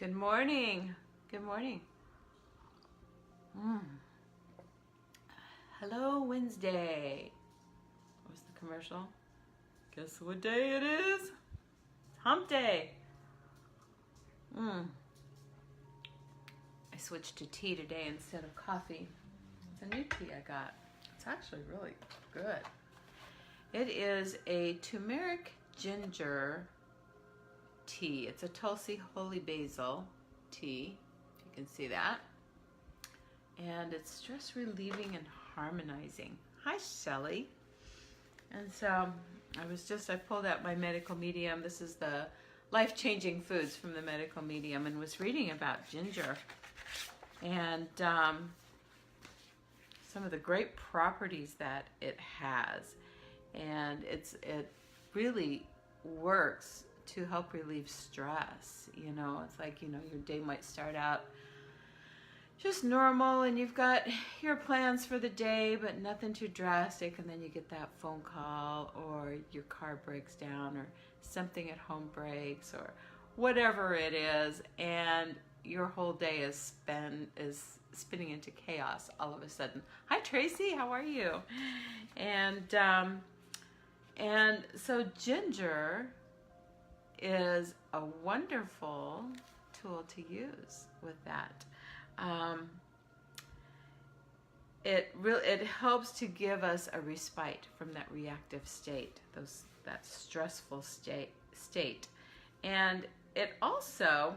Good morning. Good morning. Hello, Wednesday. What was the commercial? Guess what day it is? It's hump day. I switched to tea today instead of coffee. It's a new tea I got. It's actually really good. It is a turmeric ginger tea. It's a Tulsi holy basil tea, if you can see that. And it's stress relieving and harmonizing. Hi, Shelly. And so I pulled out my medical medium. This is the life-changing foods from the medical medium, and was reading about ginger and some of the great properties that it has. And it really works to help relieve stress. You know, it's like, your day might start out just normal and you've got your plans for the day, but nothing too drastic, and then you get that phone call, or your car breaks down, or something at home breaks, or whatever it is, and your whole day is spinning into chaos all of a sudden. Hi, Tracy, how are you? And so ginger is a wonderful tool to use with that. It helps to give us a respite from that reactive state, that stressful state. And it also,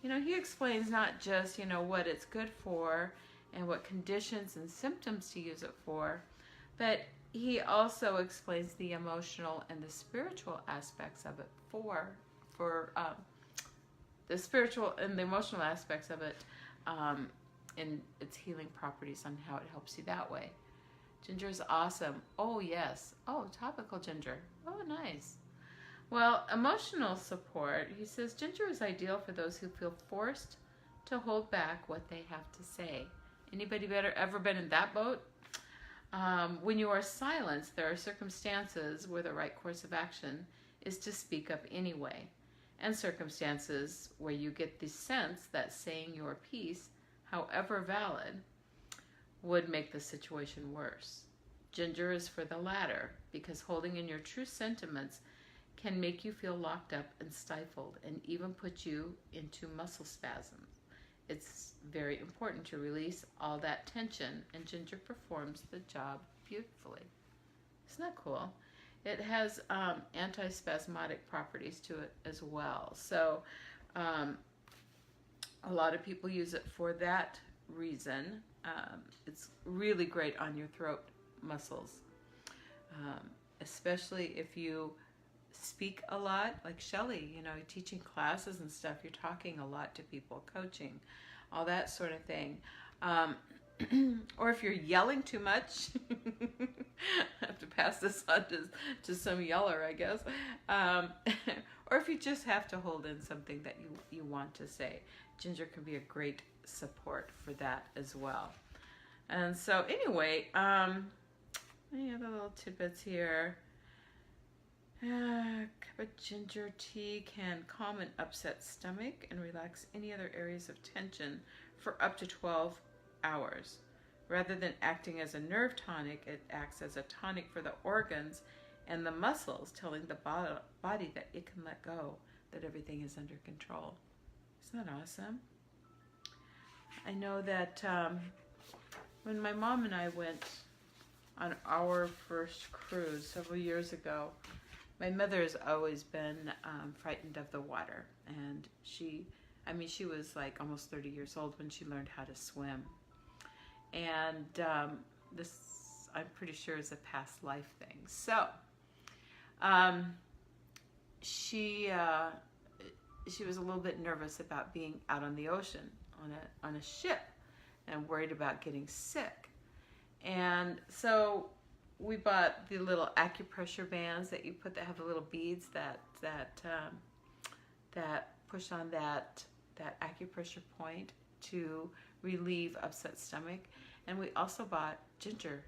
he explains not just, what it's good for and what conditions and symptoms to use it for, but he also explains the emotional and the spiritual aspects of it for the spiritual and the emotional aspects of it, in its healing properties, on how it helps you that way. Ginger is awesome. Oh, yes. Oh, topical ginger. Oh, nice. Well, emotional support, he says, ginger is ideal for those who feel forced to hold back what they have to say. Anybody ever been in that boat? When you are silenced, there are circumstances where the right course of action is to speak up anyway, and circumstances where you get the sense that saying your piece, however valid, would make the situation worse. Ginger is for the latter, because holding in your true sentiments can make you feel locked up and stifled, and even put you into muscle spasms. It's very important to release all that tension, and ginger performs the job beautifully. Isn't that cool? It has antispasmodic properties to it as well. So a lot of people use it for that reason. It's really great on your throat muscles, especially if you speak a lot, like Shelly, teaching classes and stuff. You're talking a lot to people, coaching, all that sort of thing. Or if you're yelling too much, I have to pass this on to some yeller, I guess. Or if you just have to hold in something that you want to say, ginger can be a great support for that as well. And so anyway, any other little tidbits here? A cup of ginger tea can calm an upset stomach and relax any other areas of tension for up to 12 hours. Rather than acting as a nerve tonic, it acts as a tonic for the organs and the muscles, telling the body that it can let go, that everything is under control. Isn't that awesome? I know that when my mom and I went on our first cruise several years ago, my mother has always been frightened of the water, and she was like almost 30 years old when she learned how to swim. And this, I'm pretty sure, is a past life thing. So she was a little bit nervous about being out on the ocean on a ship, and worried about getting sick. And so we bought the little acupressure bands that you put, that have the little beads that push on that acupressure point to relieve upset stomach. And we also bought ginger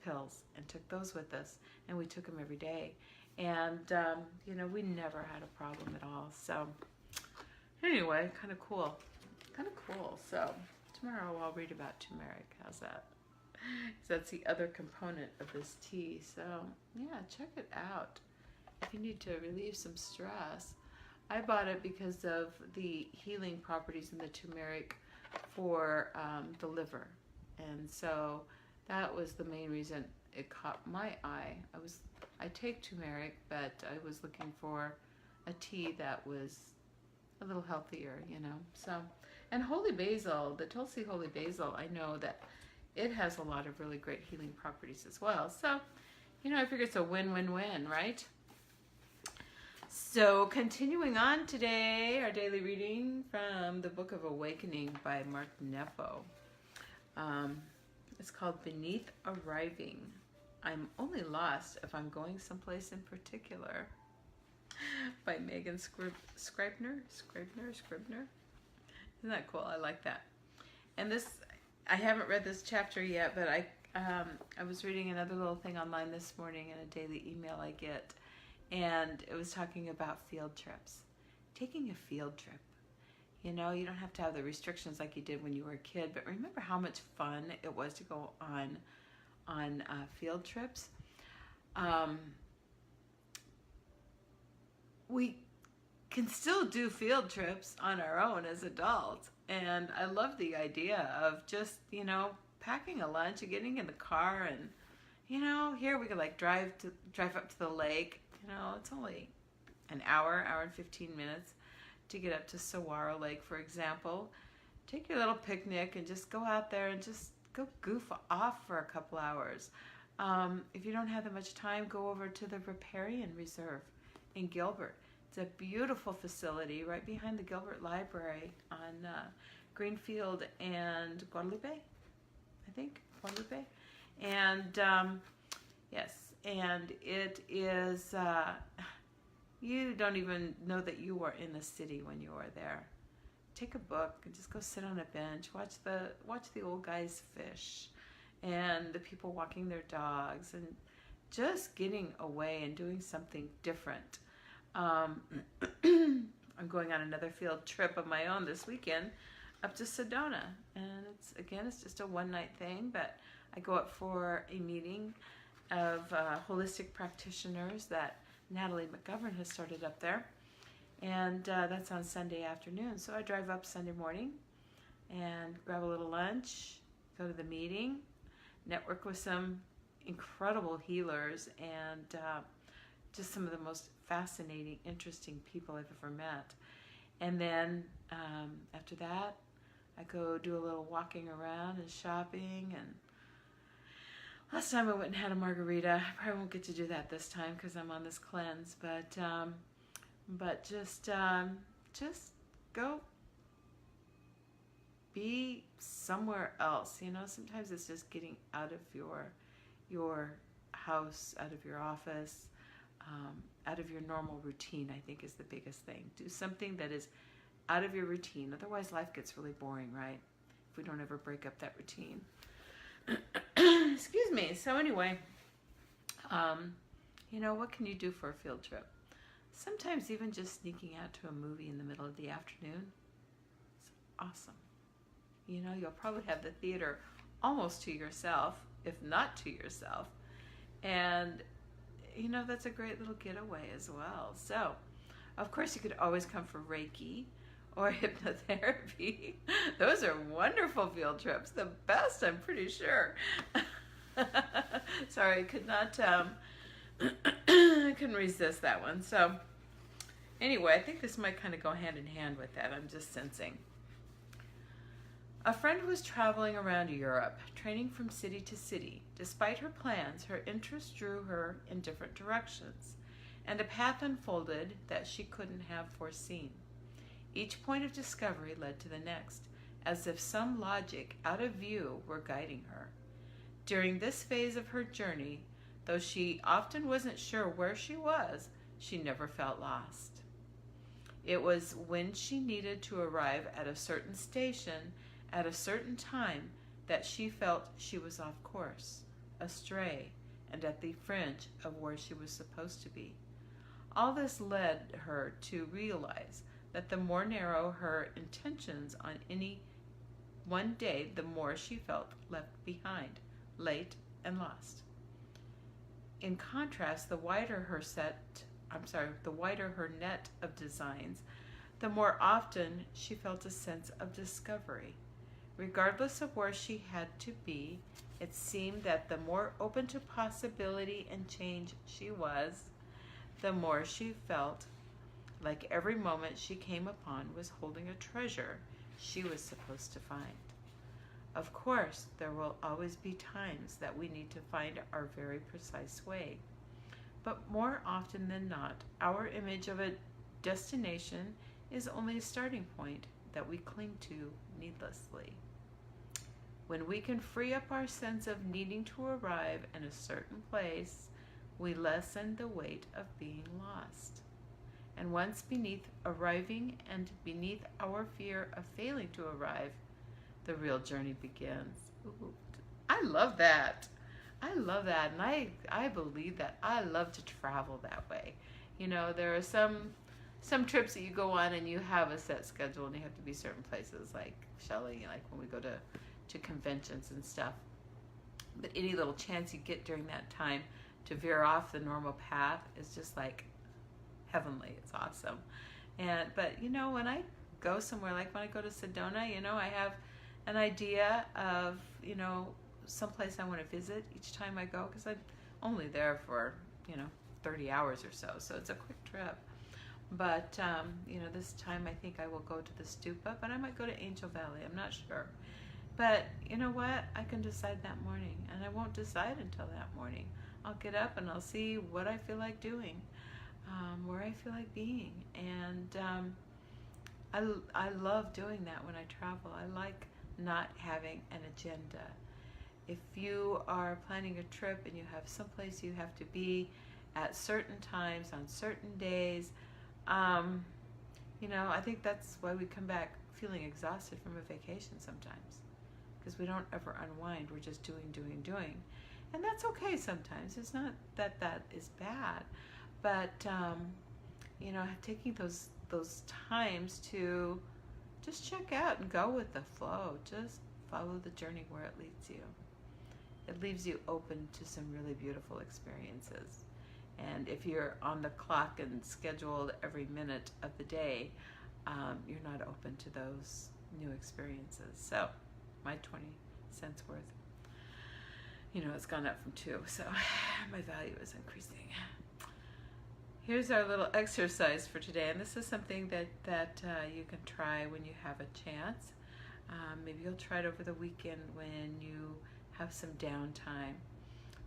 pills and took those with us, and we took them every day. And we never had a problem at all. So Anyway, kind of cool. Kind of cool. So tomorrow I'll read about turmeric. How's that? 'Cause that's the other component of this tea. So yeah, check it out. If you need to relieve some stress. I bought it because of the healing properties in the turmeric for the liver. And so that was the main reason it caught my eye. I take turmeric, but I was looking for a tea that was a little healthier, you know. So, and holy basil, the Tulsi holy basil, I know that it has a lot of really great healing properties as well. So, you know, I figure it's a win-win-win, right? So, continuing on today, our daily reading from the Book of Awakening by Mark Nepo. It's called Beneath Arriving. I'm only lost if I'm going someplace in particular, by Megan Scribner. Isn't that cool? I like that. And this, I haven't read this chapter yet, but I was reading another little thing online this morning in a daily email I get, and it was talking about field trips. Taking a field trip. You know, you don't have to have the restrictions like you did when you were a kid, but remember how much fun it was to go on field trips. We can still do field trips on our own as adults, and I love the idea of just, you know, packing a lunch and getting in the car, and, you know, here we could like drive up to the lake. You know, it's only an hour and 15 minutes to get up to Saguaro Lake, for example. Take your little picnic and just go out there and just go goof off for a couple hours. If you don't have that much time, go over to the Riparian Reserve in Gilbert. It's a beautiful facility right behind the Gilbert Library on Greenfield and Guadalupe, I think, Guadalupe. And yes, and it is, you don't even know that you are in the city when you are there. Take a book and just go sit on a bench, watch the old guys fish and the people walking their dogs, and just getting away and doing something different. I'm going on another field trip of my own this weekend up to Sedona, and it's just a one-night thing, but I go up for a meeting of holistic practitioners that Natalie McGovern has started up there, and that's on Sunday afternoon. So I drive up Sunday morning and grab a little lunch, go to the meeting, network with some incredible healers, and just some of the most fascinating, interesting people I've ever met. And then after that, I go do a little walking around and shopping. And last time I went and had a margarita. I probably won't get to do that this time because I'm on this cleanse. But just go be somewhere else. You know, sometimes it's just getting out of your house, out of your office, out of your normal routine, I think, is the biggest thing. Do something that is out of your routine. Otherwise, life gets really boring, right? If we don't ever break up that routine. Excuse me. So anyway, you know, what can you do for a field trip? Sometimes even just sneaking out to a movie in the middle of the afternoon is awesome. You know, you'll probably have the theater almost to yourself, if not to yourself. And, you know, that's a great little getaway as well. So, of course, you could always come for Reiki or hypnotherapy. Those are wonderful field trips. The best, I'm pretty sure. Sorry, I could not, I couldn't resist that one. So, anyway, I think this might kind of go hand in hand with that. I'm just sensing. A friend was traveling around Europe, training from city to city. Despite her plans, her interests drew her in different directions, and a path unfolded that she couldn't have foreseen. Each point of discovery led to the next, as if some logic out of view were guiding her. During this phase of her journey, though she often wasn't sure where she was, she never felt lost. It was when she needed to arrive at a certain station at a certain time that she felt she was off course, astray, and at the fringe of where she was supposed to be. All this led her to realize that the more narrow her intentions on any one day, the more she felt left behind, late, and lost. In contrast, the wider her net of designs, the more often she felt a sense of discovery. Regardless of where she had to be, it seemed that the more open to possibility and change she was, the more she felt like every moment she came upon was holding a treasure she was supposed to find. Of course, there will always be times that we need to find our very precise way. But more often than not, our image of a destination is only a starting point that we cling to needlessly. When we can free up our sense of needing to arrive in a certain place, we lessen the weight of being lost. And once beneath arriving and beneath our fear of failing to arrive, the real journey begins. Ooh, I love that. I love that, and I believe that. I love to travel that way. You know, there are some trips that you go on and you have a set schedule and you have to be certain places, like Shelley, like when we go to conventions and stuff. But any little chance you get during that time to veer off the normal path is just like heavenly. It's awesome. But you know, when I go somewhere, like when I go to Sedona, you know, I have an idea of, you know, someplace I want to visit each time I go, because I'm only there for, you know, 30 hours or so it's a quick trip. But you know, this time I think I will go to the Stupa, but I might go to Angel Valley. I'm not sure. But you know what? I can decide that morning, and I won't decide until that morning. I'll get up and I'll see what I feel like doing, where I feel like being, and I love doing that when I travel. I like not having an agenda. If you are planning a trip and you have someplace you have to be at certain times on certain days, you know, I think that's why we come back feeling exhausted from a vacation sometimes, because we don't ever unwind. We're just doing. And that's okay sometimes. It's not that is bad, but you know, taking those times to just check out and go with the flow. Just follow the journey where it leads you. It leaves you open to some really beautiful experiences. And if you're on the clock and scheduled every minute of the day, you're not open to those new experiences. So my 20 cents worth, you know, it's gone up from 2, so my value is increasing. Here's our little exercise for today, and this is something that you can try when you have a chance. Maybe you'll try it over the weekend when you have some downtime,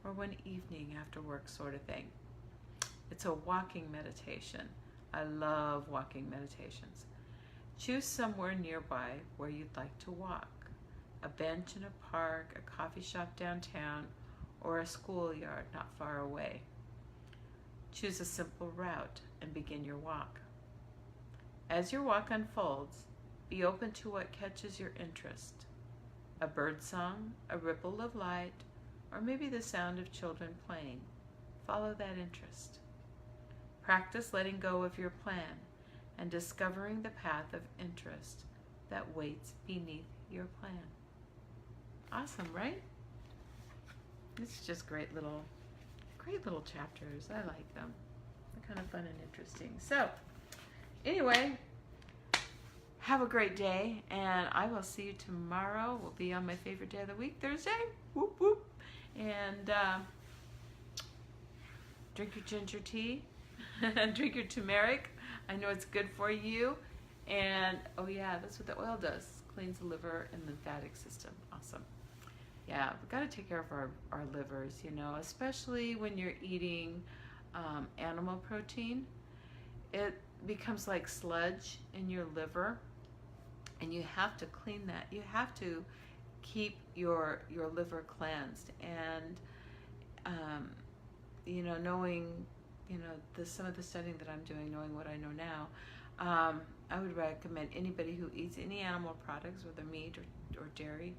or one evening after work sort of thing. It's a walking meditation. I love walking meditations. Choose somewhere nearby where you'd like to walk. A bench in a park, a coffee shop downtown, or a schoolyard not far away. Choose a simple route and begin your walk. As your walk unfolds, be open to what catches your interest. A bird song, a ripple of light, or maybe the sound of children playing. Follow that interest. Practice letting go of your plan and discovering the path of interest that waits beneath your plan. Awesome, right? It's just great little chapters. I like them. They're kind of fun and interesting. So, anyway, have a great day, and I will see you tomorrow. We'll be on my favorite day of the week, Thursday. Whoop, whoop. And drink your ginger tea. Drink your turmeric. I know it's good for you. And, oh yeah, that's what the oil does. Cleans the liver and lymphatic system. Awesome. Yeah, we've got to take care of our livers, you know, especially when you're eating animal protein. It becomes like sludge in your liver, and you have to clean that. You have to keep your liver cleansed. And, you know, knowing, you know, some of the studying that I'm doing, knowing what I know now, I would recommend anybody who eats any animal products, whether meat or dairy,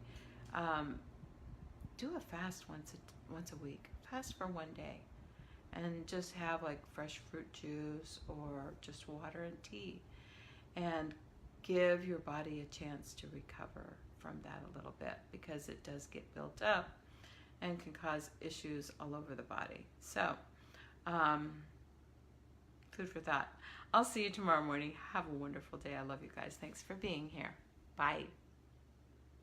do a fast once a week. Fast for one day, and just have like fresh fruit juice or just water and tea. and give your body a chance to recover from that a little bit, because it does get built up and can cause issues all over the body. So, food for thought. I'll see you tomorrow morning. Have a wonderful day. I love you guys. Thanks for being here. Bye.